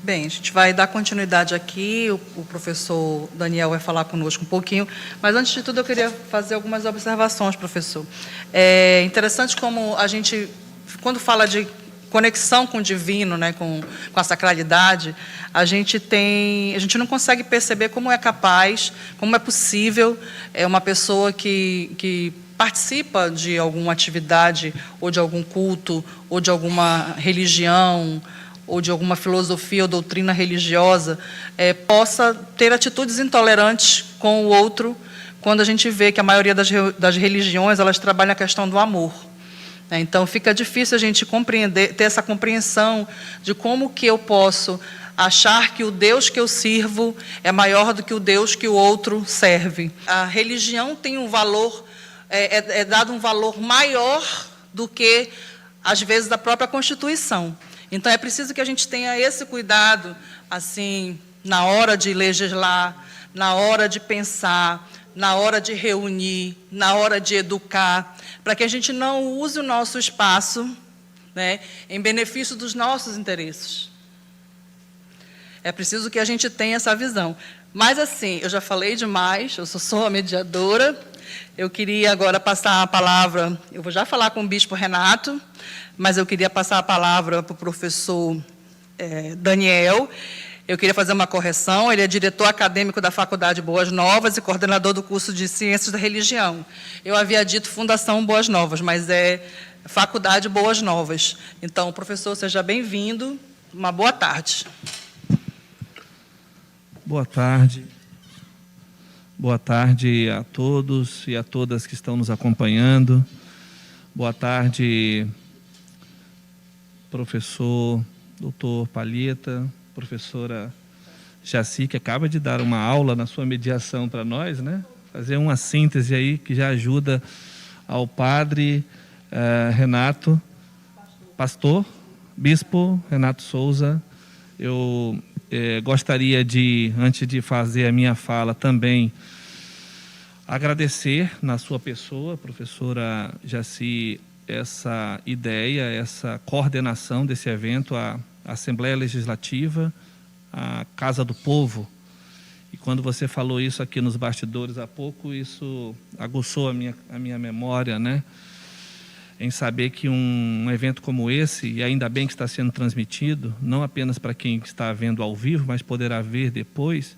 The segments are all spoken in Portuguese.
Bem, a gente vai dar continuidade aqui, o professor Daniel vai falar conosco um pouquinho, mas antes de tudo eu queria fazer algumas observações, professor. É interessante como a gente, quando fala de conexão com o divino, né, com a sacralidade, a gente não consegue perceber como é capaz, como é possível uma pessoa que participa de alguma atividade, ou de algum culto, ou de alguma religião, ou de alguma filosofia ou doutrina religiosa, possa ter atitudes intolerantes com o outro, quando a gente vê que a maioria das religiões elas trabalham a questão do amor. Então, fica difícil a gente compreender, ter essa compreensão de como que eu posso achar que o Deus que eu sirvo é maior do que o Deus que o outro serve. A religião tem um valor, dado um valor maior do que, às vezes, a própria Constituição. Então, é preciso que a gente tenha esse cuidado, assim, na hora de legislar, na hora de pensar, na hora de reunir, na hora de educar, para que a gente não use o nosso espaço, né, em benefício dos nossos interesses. É preciso que a gente tenha essa visão. Mas, assim, eu já falei demais, eu sou a mediadora, eu queria agora passar a palavra, eu vou já falar com o bispo Renato, mas eu queria passar a palavra para o professor Daniel. Eu queria fazer uma correção, ele é diretor acadêmico da Faculdade Boas Novas e coordenador do curso de Ciências da Religião. Eu havia dito Fundação Boas Novas, mas é Faculdade Boas Novas. Então, professor, seja bem-vindo, uma boa tarde. Boa tarde. Boa tarde a todos e a todas que estão nos acompanhando. Boa tarde, professor doutor Palheta, professora Jaci, que acaba de dar uma aula na sua mediação para nós, né? Fazer uma síntese aí que já ajuda ao padre Renato, pastor, bispo Renato Souza. Eu gostaria de, antes de fazer a minha fala, também agradecer na sua pessoa, professora Jaci, essa ideia, essa coordenação desse evento, a Assembleia Legislativa, a Casa do Povo. E quando você falou isso aqui nos bastidores há pouco, isso aguçou a minha memória, né? Em saber que um evento como esse, e ainda bem que está sendo transmitido, não apenas para quem está vendo ao vivo, mas poderá ver depois,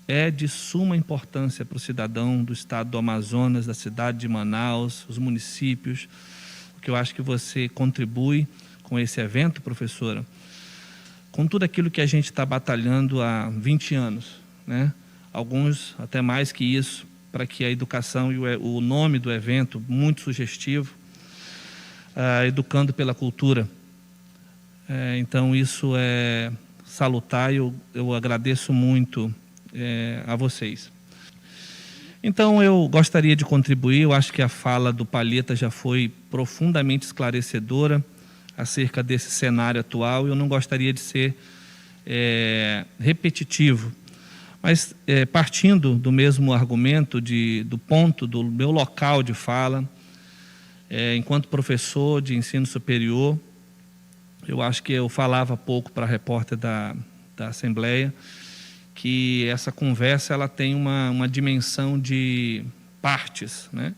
é de suma importância para o cidadão do estado do Amazonas, da cidade de Manaus, os municípios, porque eu acho que você contribui com esse evento, professora, com tudo aquilo que a gente está batalhando há 20 anos, né? Alguns até mais que isso, para que a educação e o nome do evento, muito sugestivo, Educando pela Cultura. Então, isso é salutar e eu agradeço muito a vocês. Então, eu gostaria de contribuir, eu acho que a fala do Palheta já foi profundamente esclarecedora acerca desse cenário atual, e eu não gostaria de ser repetitivo, mas partindo do mesmo argumento, do ponto do meu local de fala, enquanto professor de ensino superior, eu acho que eu falava pouco para a repórter da Assembleia, que essa conversa ela tem uma dimensão de partes, né?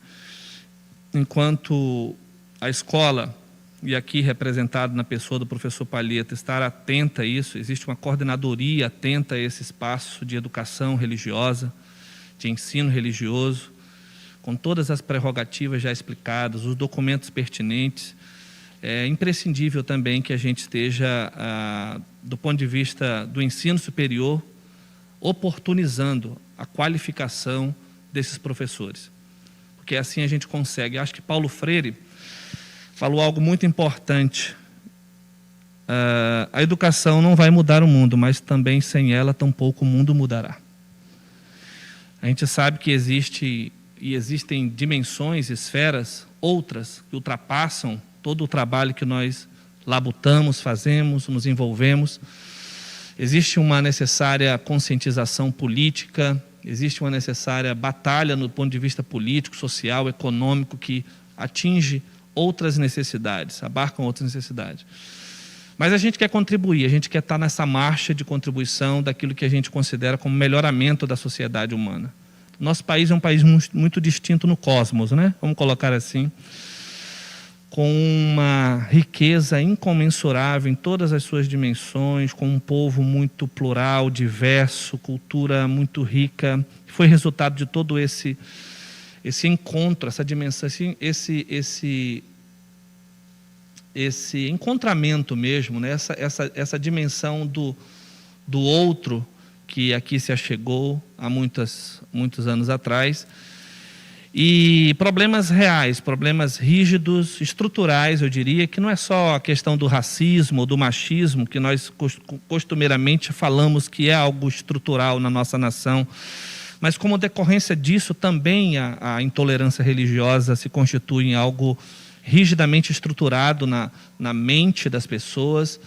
Enquanto a escola, e aqui representado na pessoa do professor Palheta, estar atenta a isso, existe uma coordenadoria atenta a esse espaço de educação religiosa, de ensino religioso, com todas as prerrogativas já explicadas, os documentos pertinentes. É imprescindível também que a gente esteja, do ponto de vista do ensino superior, oportunizando a qualificação desses professores. Porque assim a gente consegue. Acho que Paulo Freire falou algo muito importante. A educação não vai mudar o mundo, mas também sem ela, tampouco o mundo mudará. A gente sabe que existem dimensões, esferas, outras, que ultrapassam todo o trabalho que nós labutamos, fazemos, nos envolvemos. Existe uma necessária conscientização política, existe uma necessária batalha no ponto de vista político, social, econômico, que atinge outras necessidades, abarcam outras necessidades. Mas a gente quer contribuir, a gente quer estar nessa marcha de contribuição daquilo que a gente considera como melhoramento da sociedade humana. Nosso país é um país muito distinto no cosmos, né? Vamos colocar assim, com uma riqueza incomensurável em todas as suas dimensões, com um povo muito plural, diverso, cultura muito rica. Foi resultado de todo esse encontro, essa dimensão, esse encontramento mesmo, né? essa dimensão do outro que aqui se achegou há muitos anos atrás. E problemas reais, problemas rígidos, estruturais, eu diria, que não é só a questão do racismo, do machismo, que nós costumeiramente falamos que é algo estrutural na nossa nação, mas como decorrência disso também a intolerância religiosa se constitui em algo rigidamente estruturado na mente das pessoas.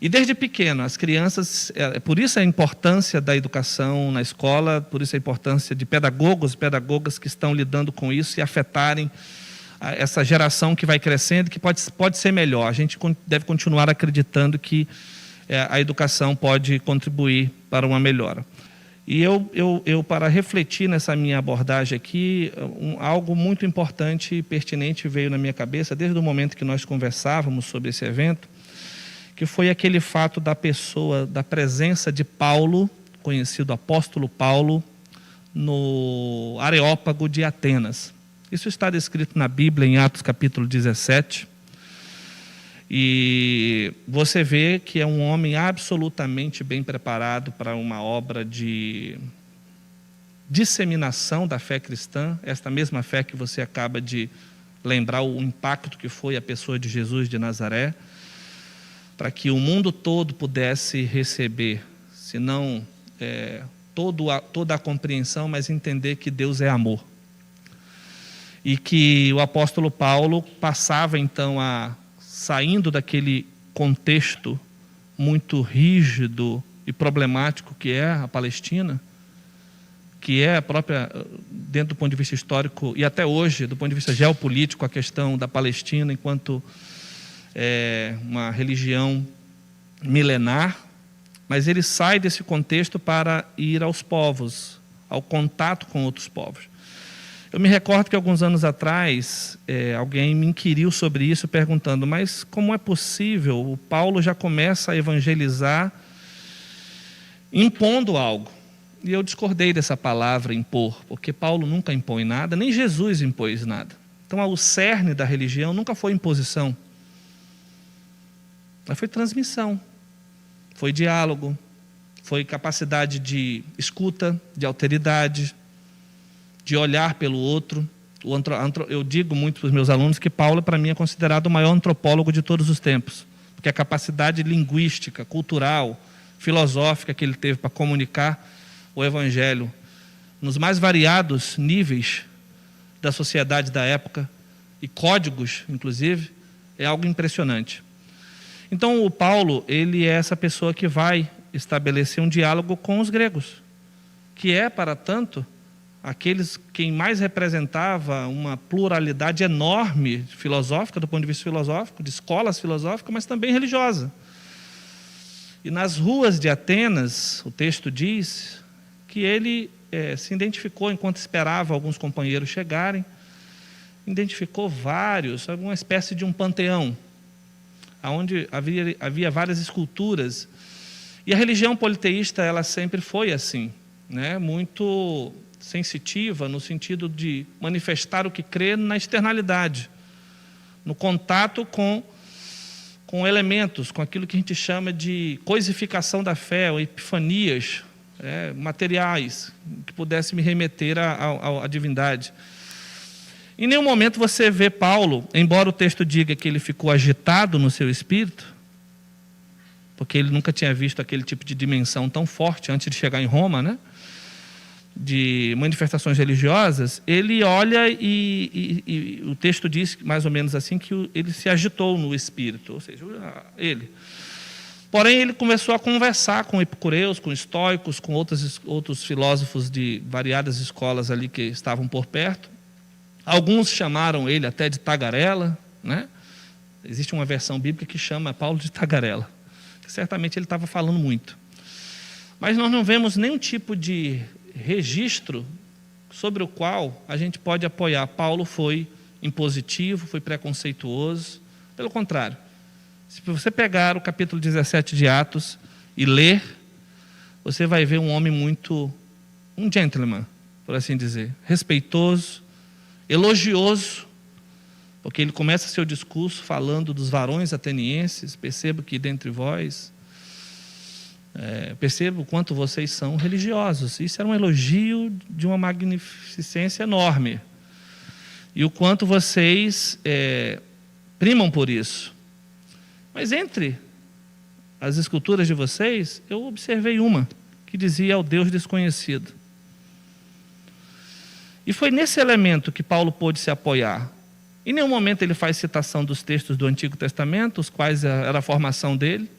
E desde pequeno, as crianças, por isso a importância da educação na escola, por isso a importância de pedagogos e pedagogas que estão lidando com isso e afetarem essa geração que vai crescendo, que pode ser melhor. A gente deve continuar acreditando que a educação pode contribuir para uma melhora. E eu para refletir nessa minha abordagem aqui, algo muito importante e pertinente veio na minha cabeça, desde o momento que nós conversávamos sobre esse evento, que foi aquele fato da presença de Paulo, conhecido apóstolo Paulo, no Areópago de Atenas. Isso está descrito na Bíblia, em Atos capítulo 17. E você vê que é um homem absolutamente bem preparado para uma obra de disseminação da fé cristã, esta mesma fé que você acaba de lembrar o impacto que foi a pessoa de Jesus de Nazaré, para que o mundo todo pudesse receber, se não toda a compreensão, mas entender que Deus é amor. E que o apóstolo Paulo passava, então, saindo daquele contexto muito rígido e problemático que é a Palestina, que é a própria, dentro do ponto de vista histórico, e até hoje, do ponto de vista geopolítico, a questão da Palestina enquanto uma religião milenar, mas ele sai desse contexto para ir aos povos, ao contato com outros povos. Eu me recordo que alguns anos atrás, alguém me inquiriu sobre isso, perguntando, mas como é possível? O Paulo já começa a evangelizar impondo algo. E eu discordei dessa palavra impor, porque Paulo nunca impõe nada, nem Jesus impôs nada. Então, o cerne da religião nunca foi imposição, mas foi transmissão, foi diálogo, foi capacidade de escuta, de alteridade, de olhar pelo outro. Eu digo muito para os meus alunos que Paulo, para mim, é considerado o maior antropólogo de todos os tempos, porque a capacidade linguística, cultural, filosófica que ele teve para comunicar o Evangelho nos mais variados níveis da sociedade da época, e códigos, inclusive, é algo impressionante. Então, o Paulo, ele é essa pessoa que vai estabelecer um diálogo com os gregos, que é, para tanto, quem mais representava uma pluralidade enorme filosófica, do ponto de vista filosófico, de escolas filosóficas, mas também religiosa. E nas ruas de Atenas, o texto diz que ele se identificou, enquanto esperava alguns companheiros chegarem, identificou vários, uma espécie de um panteão, onde havia várias esculturas. E a religião politeísta, ela sempre foi assim, né? Muito sensitiva, no sentido de manifestar o que crê na externalidade, no contato com elementos, com aquilo que a gente chama de coisificação da fé, ou epifanias, materiais, que pudesse me remeter à divindade. Em nenhum momento você vê Paulo, embora o texto diga que ele ficou agitado no seu espírito, porque ele nunca tinha visto aquele tipo de dimensão tão forte antes de chegar em Roma, né? De manifestações religiosas, ele olha e o texto diz mais ou menos assim, que ele se agitou no espírito, ou seja, ele. Porém, ele começou a conversar com epicureus, com estoicos, com outros filósofos de variadas escolas ali que estavam por perto. Alguns chamaram ele até de tagarela, né? Existe uma versão bíblica que chama Paulo de tagarela, que certamente ele estava falando muito. Mas nós não vemos nenhum tipo de registro sobre o qual a gente pode apoiar. Paulo foi impositivo, foi preconceituoso. Pelo contrário, se você pegar o capítulo 17 de Atos e ler, você vai ver um homem um gentleman, por assim dizer, respeitoso, elogioso, porque ele começa seu discurso falando dos varões atenienses. Percebo que dentre vós, percebo o quanto vocês são religiosos. Isso era um elogio de uma magnificência enorme. E o quanto vocês primam por isso. Mas entre as esculturas de vocês, eu observei uma que dizia ao Deus desconhecido. E foi nesse elemento que Paulo pôde se apoiar. Em nenhum momento ele faz citação dos textos do Antigo Testamento, os quais era a formação dele,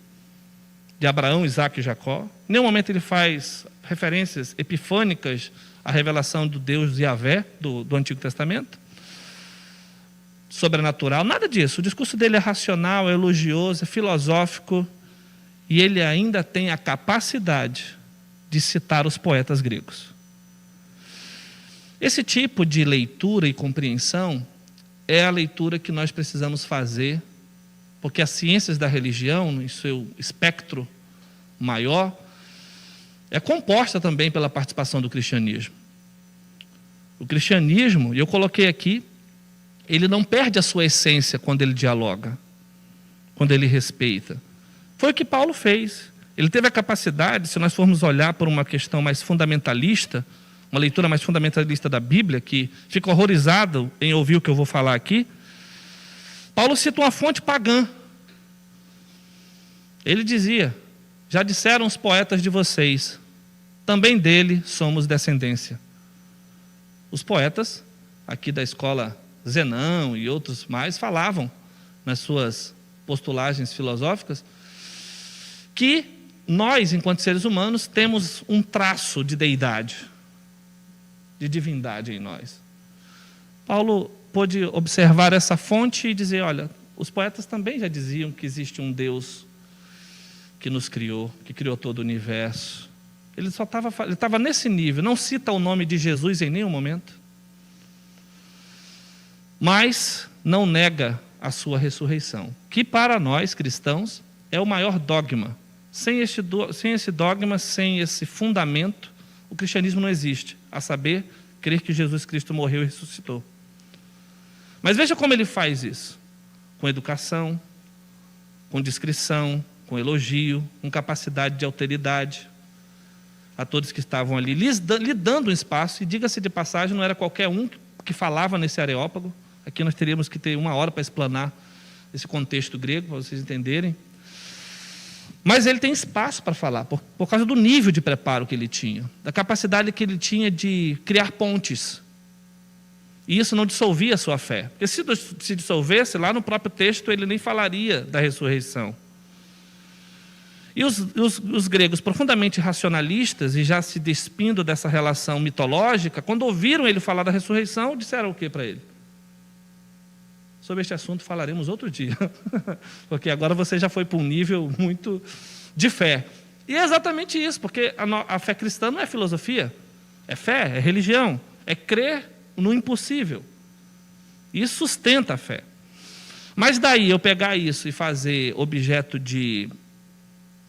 de Abraão, Isaque e Jacó. Em nenhum momento ele faz referências epifânicas à revelação do Deus Yahvé do Antigo Testamento, sobrenatural, nada disso. O discurso dele é racional, é elogioso, é filosófico, e ele ainda tem a capacidade de citar os poetas gregos. Esse tipo de leitura e compreensão é a leitura que nós precisamos fazer, porque as ciências da religião, em seu espectro maior, é composta também pela participação do cristianismo. O cristianismo, e eu coloquei aqui, ele não perde a sua essência quando ele dialoga, quando ele respeita. Foi o que Paulo fez. Ele teve a capacidade, se nós formos olhar por uma questão mais fundamentalista, uma leitura mais fundamentalista da Bíblia, que fica horrorizado em ouvir o que eu vou falar aqui, Paulo cita uma fonte pagã. Ele dizia: já disseram os poetas de vocês, também dele somos descendência. Os poetas, aqui da escola Zenão e outros mais, falavam nas suas postulagens filosóficas que nós, enquanto seres humanos, temos um traço de deidade, de divindade em nós. Paulo pôde observar essa fonte e dizer: olha, os poetas também já diziam que existe um Deus que nos criou, que criou todo o universo. Ele estava nesse nível, não cita o nome de Jesus em nenhum momento, mas não nega a sua ressurreição, que para nós cristãos é o maior dogma. Sem esse dogma, sem esse fundamento, o cristianismo não existe, a saber, crer que Jesus Cristo morreu e ressuscitou. Mas veja como ele faz isso: com educação, com discrição, com elogio, com capacidade de alteridade a todos que estavam ali, lhe dando um espaço. E diga-se de passagem, não era qualquer um que falava nesse Areópago. Aqui nós teríamos que ter 1 hora para explanar esse contexto grego, para vocês entenderem. Mas ele tem espaço para falar, por causa do nível de preparo que ele tinha, da capacidade que ele tinha de criar pontes. E isso não dissolvia a sua fé. Porque se dissolvesse, lá no próprio texto ele nem falaria da ressurreição. E os gregos, profundamente racionalistas, e já se despindo dessa relação mitológica, quando ouviram ele falar da ressurreição, disseram o que para ele? Sobre este assunto falaremos outro dia, porque agora você já foi para um nível muito de fé. E é exatamente isso, porque a fé cristã não é filosofia, é fé, é religião, é crer no impossível. Isso sustenta a fé. Mas daí eu pegar isso e fazer objeto de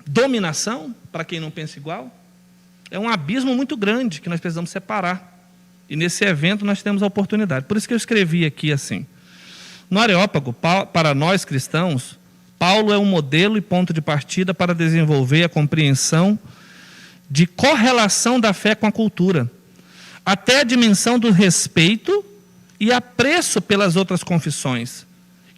dominação, para quem não pensa igual, é um abismo muito grande que nós precisamos separar. E nesse evento nós temos a oportunidade. Por isso que eu escrevi aqui assim: no Areópago, para nós cristãos, Paulo é um modelo e ponto de partida para desenvolver a compreensão de correlação da fé com a cultura, até a dimensão do respeito e apreço pelas outras confissões,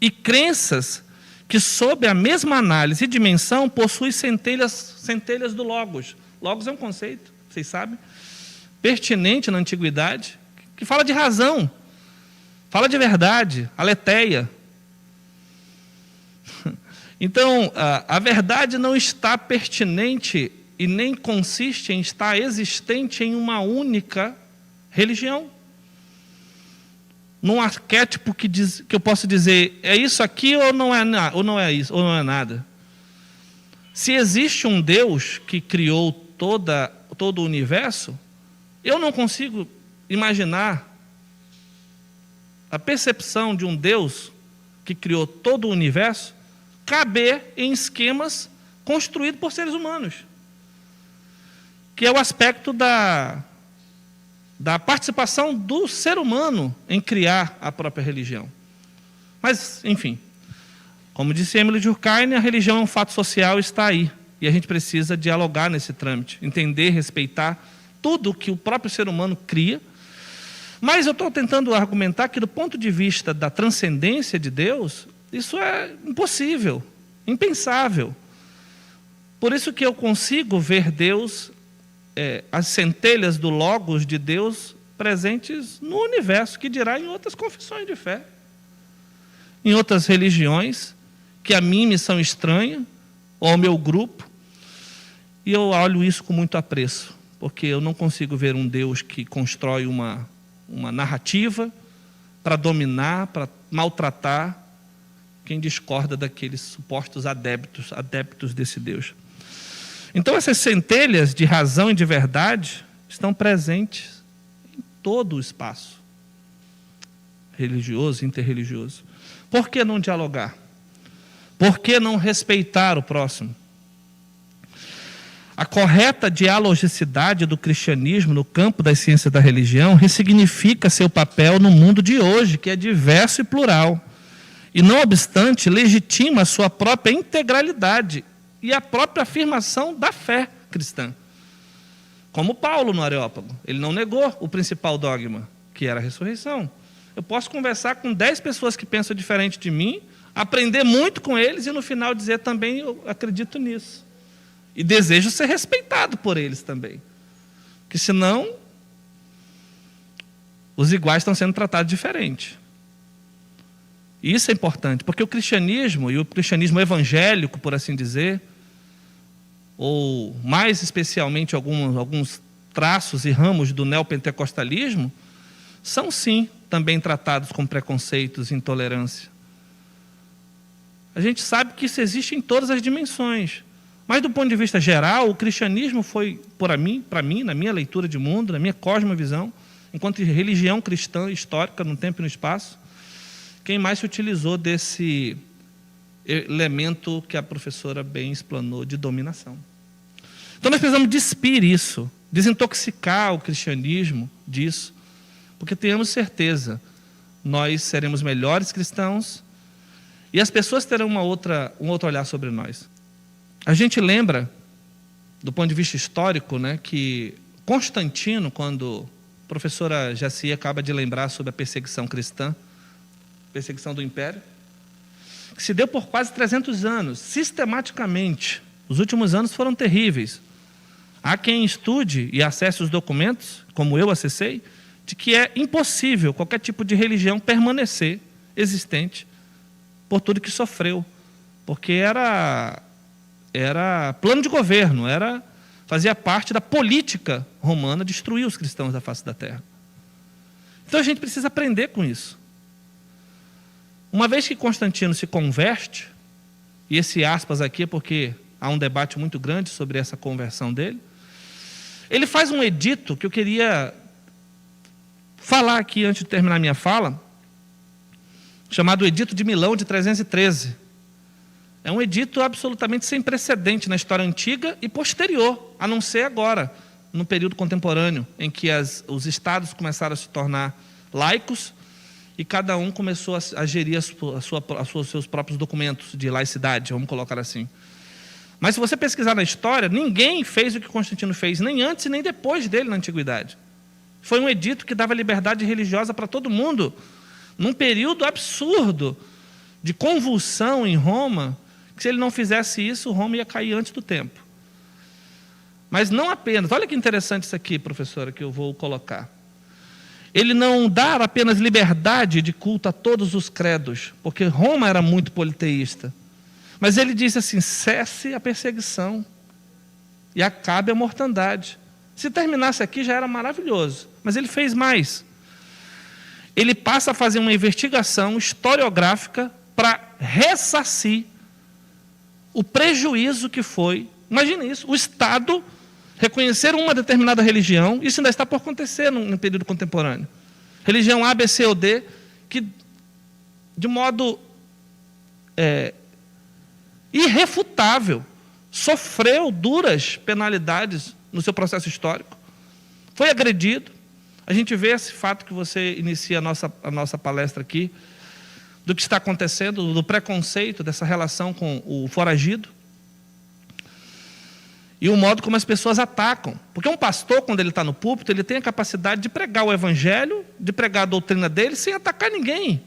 e crenças que, sob a mesma análise e dimensão, possuem centelhas do Logos. Logos é um conceito, vocês sabem, pertinente na antiguidade, que fala de razão, fala de verdade, aletheia. Então, a verdade não está pertinente e nem consiste em estar existente em uma única religião. num arquétipo que eu posso dizer, é isso aqui ou não é isso, ou não é nada. Se existe um Deus que criou todo o universo, eu não consigo imaginar a percepção de um Deus que criou todo o universo caber em esquemas construídos por seres humanos, que é o aspecto da participação do ser humano em criar a própria religião. Mas, enfim, como disse Emily Durkheim, a religião é um fato social e está aí. E a gente precisa dialogar nesse trâmite, entender, respeitar tudo que o próprio ser humano cria. Mas eu estou tentando argumentar que, do ponto de vista da transcendência de Deus, isso é impossível, impensável. Por isso que eu consigo ver Deus, as centelhas do Logos de Deus presentes no universo, que dirá em outras confissões de fé, em outras religiões, que a mim me são estranhas, ou ao meu grupo, e eu olho isso com muito apreço, porque eu não consigo ver um Deus que constrói uma narrativa para dominar, para maltratar quem discorda daqueles supostos adeptos desse Deus. Então, essas centelhas de razão e de verdade estão presentes em todo o espaço religioso, interreligioso. Por que não dialogar? Por que não respeitar o próximo? A correta dialogicidade do cristianismo no campo das ciências da religião ressignifica seu papel no mundo de hoje, que é diverso e plural. E, não obstante, legitima a sua própria integralidade e a própria afirmação da fé cristã. Como Paulo no Areópago, ele não negou o principal dogma, que era a ressurreição. Eu posso conversar com 10 pessoas que pensam diferente de mim, aprender muito com eles e no final dizer também, eu acredito nisso. E desejo ser respeitado por eles também. Porque senão, os iguais estão sendo tratados diferente. E isso é importante, porque o cristianismo, e o cristianismo evangélico, por assim dizer, ou mais especialmente alguns traços e ramos do neopentecostalismo, são sim também tratados com preconceitos e intolerância. A gente sabe que isso existe em todas as dimensões. Mas, do ponto de vista geral, o cristianismo foi, para mim, na minha leitura de mundo, na minha cosmovisão, enquanto religião cristã histórica, no tempo e no espaço, quem mais se utilizou desse elemento que a professora bem explanou, de dominação. Então, nós precisamos despir isso, desintoxicar o cristianismo disso, porque tenhamos certeza, nós seremos melhores cristãos e as pessoas terão um outro olhar sobre nós. A gente lembra, do ponto de vista histórico, né, que Constantino, quando a professora Jaci acaba de lembrar sobre a perseguição cristã, perseguição do Império, que se deu por quase 300 anos, sistematicamente. Os últimos anos foram terríveis. Há quem estude e acesse os documentos, como eu acessei, de que é impossível qualquer tipo de religião permanecer existente por tudo que sofreu, porque era plano de governo, fazia parte da política romana destruir os cristãos da face da terra. Então a gente precisa aprender com isso. Uma vez que Constantino se converte, e esse aspas aqui é porque há um debate muito grande sobre essa conversão dele, ele faz um edito que eu queria falar aqui antes de terminar minha fala, chamado Edito de Milão de 313. É um edito absolutamente sem precedente na história antiga e posterior, a não ser agora, no período contemporâneo, em que os estados começaram a se tornar laicos e cada um começou a gerir os seus próprios documentos de laicidade, vamos colocar assim. Mas se você pesquisar na história, ninguém fez o que Constantino fez, nem antes e nem depois dele na antiguidade. Foi um edito que dava liberdade religiosa para todo mundo, num período absurdo de convulsão em Roma, que se ele não fizesse isso, Roma ia cair antes do tempo. Mas não apenas, olha que interessante isso aqui, professora, que eu vou colocar. Ele não dá apenas liberdade de culto a todos os credos, porque Roma era muito politeísta. Mas ele disse assim, cesse a perseguição e acabe a mortandade. Se terminasse aqui já era maravilhoso, mas ele fez mais. ele passa a fazer uma investigação historiográfica para ressarcir o prejuízo que foi. Imagine isso, o Estado reconhecer uma determinada religião, isso ainda está por acontecer no período contemporâneo. Religião A, B, C ou D, que de modo irrefutável sofreu duras penalidades no seu processo histórico, foi agredido. A gente vê esse fato que você inicia a nossa palestra aqui, do que está acontecendo, do preconceito, dessa relação com o foragido, e o modo como as pessoas atacam. Porque um pastor, quando ele está no púlpito, ele tem a capacidade de pregar o evangelho, de pregar a doutrina dele, sem atacar ninguém.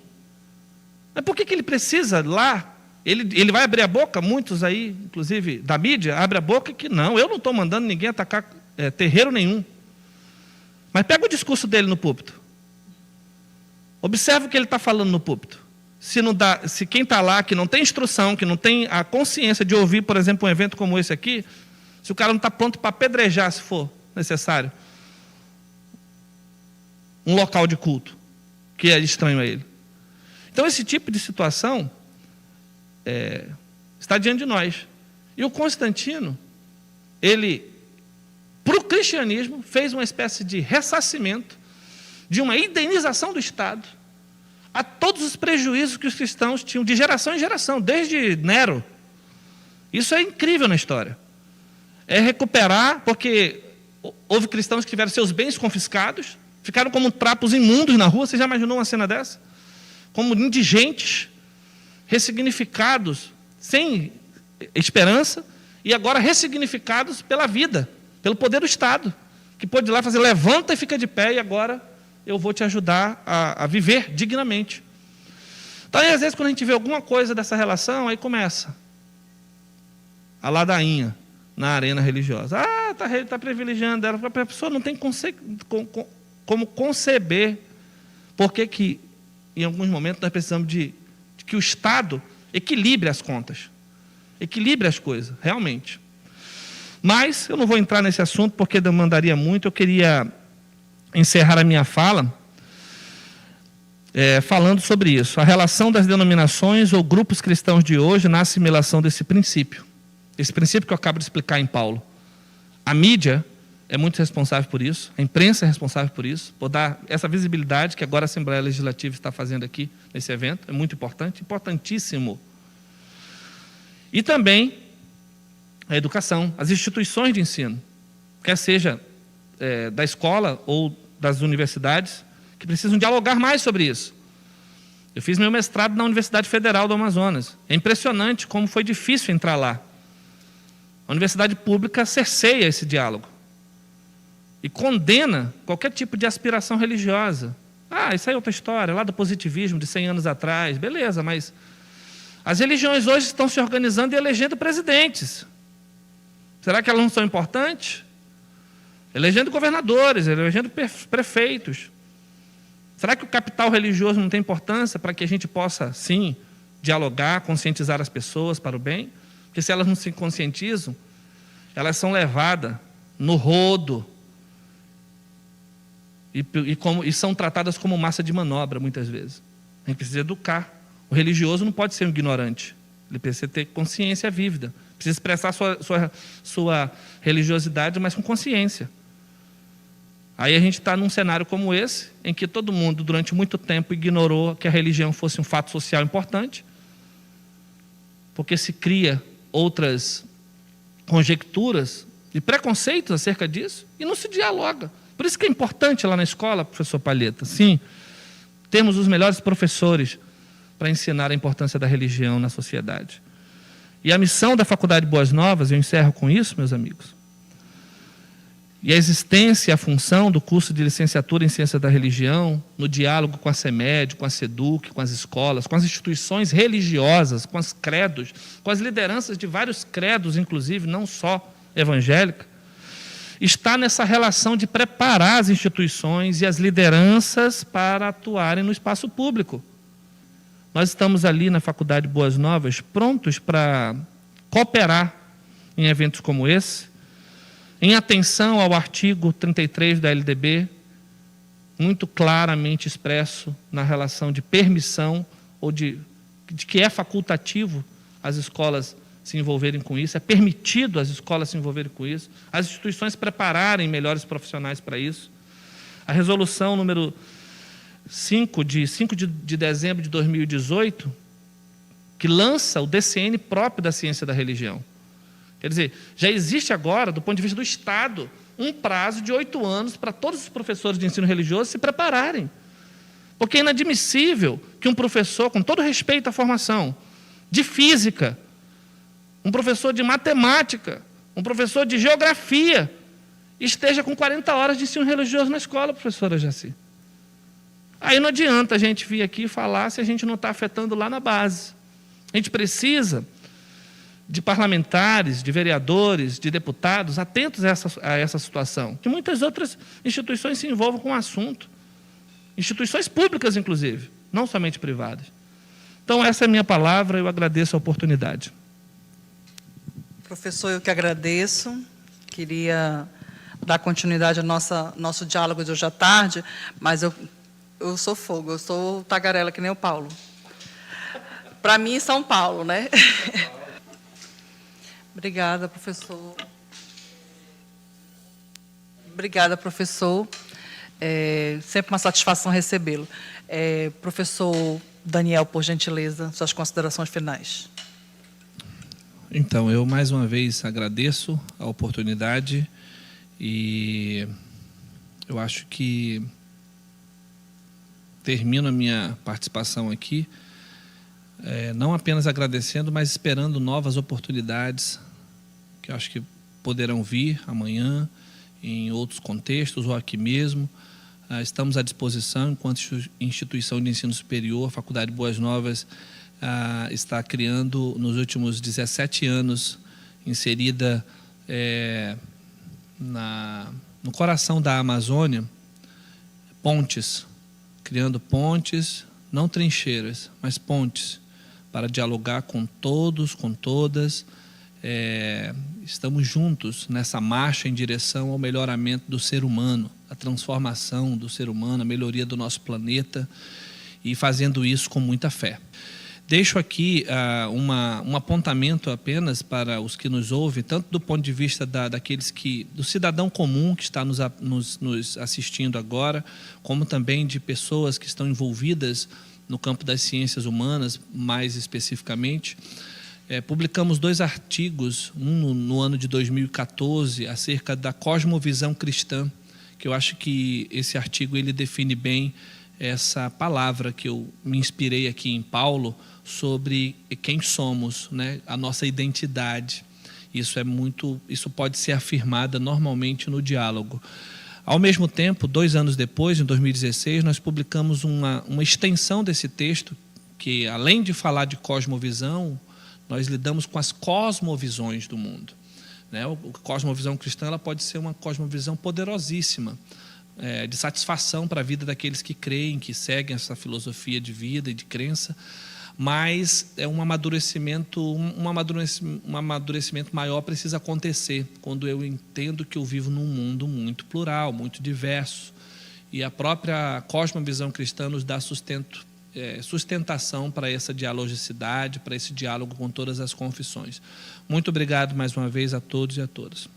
Mas por que ele precisa lá? Ele vai abrir a boca, muitos aí, inclusive da mídia, abre a boca que não, eu não estou mandando ninguém atacar terreiro nenhum. Mas pega o discurso dele no púlpito. Observa o que ele está falando no púlpito. Se quem está lá, que não tem instrução, que não tem a consciência de ouvir, por exemplo, um evento como esse aqui, se o cara não está pronto para apedrejar, se for necessário, um local de culto, que é estranho a ele. Então, esse tipo de situação está diante de nós. E o Constantino, ele, para o cristianismo, fez uma espécie de ressarcimento, de uma indenização do Estado, a todos os prejuízos que os cristãos tinham, de geração em geração, desde Nero. Isso é incrível na história. É recuperar, porque houve cristãos que tiveram seus bens confiscados, ficaram como trapos imundos na rua. Você já imaginou uma cena dessa? Como indigentes, ressignificados, sem esperança, e agora ressignificados pela vida, pelo poder do Estado, que pôde ir lá fazer, levanta e fica de pé, e agora eu vou te ajudar a viver dignamente. Então, aí, às vezes, quando a gente vê alguma coisa dessa relação, aí começa a ladainha na arena religiosa. Está privilegiando ela. A pessoa não tem como conceber por que em alguns momentos, nós precisamos de que o Estado equilibre as contas, equilibre as coisas, realmente. Mas eu não vou entrar nesse assunto porque demandaria muito. Eu queria encerrar a minha fala falando sobre isso. A relação das denominações ou grupos cristãos de hoje na assimilação desse princípio. Esse princípio que eu acabo de explicar em Paulo. A mídia é muito responsável por isso, a imprensa é responsável por isso, por dar essa visibilidade que agora a Assembleia Legislativa está fazendo aqui nesse evento. É muito importante, importantíssimo. E também a educação, as instituições de ensino, quer seja da escola ou das universidades, que precisam dialogar mais sobre isso. Eu fiz meu mestrado na Universidade Federal do Amazonas. É impressionante como foi difícil entrar lá. A universidade pública cerceia esse diálogo e condena qualquer tipo de aspiração religiosa. Isso aí é outra história, lá do positivismo de 100 anos atrás. Beleza, mas as religiões hoje estão se organizando e elegendo presidentes. Será que elas não são importantes? Elegendo governadores, elegendo prefeitos. Será que o capital religioso não tem importância para que a gente possa, sim, dialogar, conscientizar as pessoas para o bem? Porque se elas não se conscientizam, elas são levadas no rodo e são tratadas como massa de manobra, muitas vezes. A gente precisa educar. O religioso não pode ser um ignorante. Ele precisa ter consciência vívida. Precisa expressar sua religiosidade, mas com consciência. Aí a gente está num cenário como esse, em que todo mundo, durante muito tempo, ignorou que a religião fosse um fato social importante, porque se cria outras conjecturas e preconceitos acerca disso, e não se dialoga. Por isso que é importante lá na escola, professor Palheta, sim, termos os melhores professores para ensinar a importância da religião na sociedade. E a missão da Faculdade Boas Novas, eu encerro com isso, meus amigos, e a existência e a função do curso de licenciatura em Ciência da Religião, no diálogo com a CEMED, com a SEDUC, com as escolas, com as instituições religiosas, com os credos, com as lideranças de vários credos, inclusive, não só evangélica, está nessa relação de preparar as instituições e as lideranças para atuarem no espaço público. Nós estamos ali na Faculdade Boas Novas, prontos para cooperar em eventos como esse, em atenção ao artigo 33 da LDB, muito claramente expresso na relação de permissão ou de que é facultativo as escolas se envolverem com isso, é permitido as escolas se envolverem com isso, as instituições prepararem melhores profissionais para isso. A resolução número 5, de 5 de dezembro de 2018, que lança o DCN próprio da ciência da religião. Quer dizer, já existe agora, do ponto de vista do Estado, um prazo de 8 anos para todos os professores de ensino religioso se prepararem. Porque é inadmissível que um professor, com todo respeito à formação, de física, um professor de matemática, um professor de geografia, esteja com 40 horas de ensino religioso na escola, professora Jaci. Aí não adianta a gente vir aqui falar se a gente não está afetando lá na base. A gente precisa de parlamentares, de vereadores, de deputados atentos a essa situação, que muitas outras instituições se envolvam com o assunto. Instituições públicas, inclusive, não somente privadas. Então, essa é a minha palavra, eu agradeço a oportunidade. Professor, eu que agradeço. Queria dar continuidade ao nosso diálogo de hoje à tarde, mas eu sou fogo, eu sou tagarela que nem o Paulo. Para mim, São Paulo, né? Obrigada, professor. Obrigada, professor. Sempre uma satisfação recebê-lo. Professor Daniel, por gentileza, suas considerações finais. Então, eu mais uma vez agradeço a oportunidade e eu acho que termino a minha participação aqui não apenas agradecendo, mas esperando novas oportunidades que eu acho que poderão vir amanhã, em outros contextos ou aqui mesmo. Estamos à disposição, enquanto instituição de ensino superior, a Faculdade Boas Novas está criando, nos últimos 17 anos, inserida no coração da Amazônia, pontes, criando pontes, não trincheiras, mas pontes, para dialogar com todos, com todas. Estamos juntos nessa marcha em direção ao melhoramento do ser humano, a transformação do ser humano, a melhoria do nosso planeta, e fazendo isso com muita fé. Deixo aqui um apontamento apenas para os que nos ouvem, tanto do ponto de vista do cidadão comum que está nos assistindo agora, como também de pessoas que estão envolvidas no campo das ciências humanas, mais especificamente. Publicamos 2 artigos, um no ano de 2014, acerca da cosmovisão cristã, que eu acho que esse artigo ele define bem essa palavra que eu me inspirei aqui em Paulo, sobre quem somos, né? A nossa identidade. Isso pode ser afirmada normalmente no diálogo. Ao mesmo tempo, 2 anos depois, em 2016, nós publicamos uma extensão desse texto, que além de falar de cosmovisão, nós lidamos com as cosmovisões do mundo. Né? A cosmovisão cristã ela pode ser uma cosmovisão poderosíssima, de satisfação para a vida daqueles que creem, que seguem essa filosofia de vida e de crença, mas um amadurecimento maior precisa acontecer quando eu entendo que eu vivo num mundo muito plural, muito diverso, e a própria cosmovisão cristã nos dá sustentação para essa dialogicidade, para esse diálogo com todas as confissões. Muito obrigado mais uma vez a todos e a todas.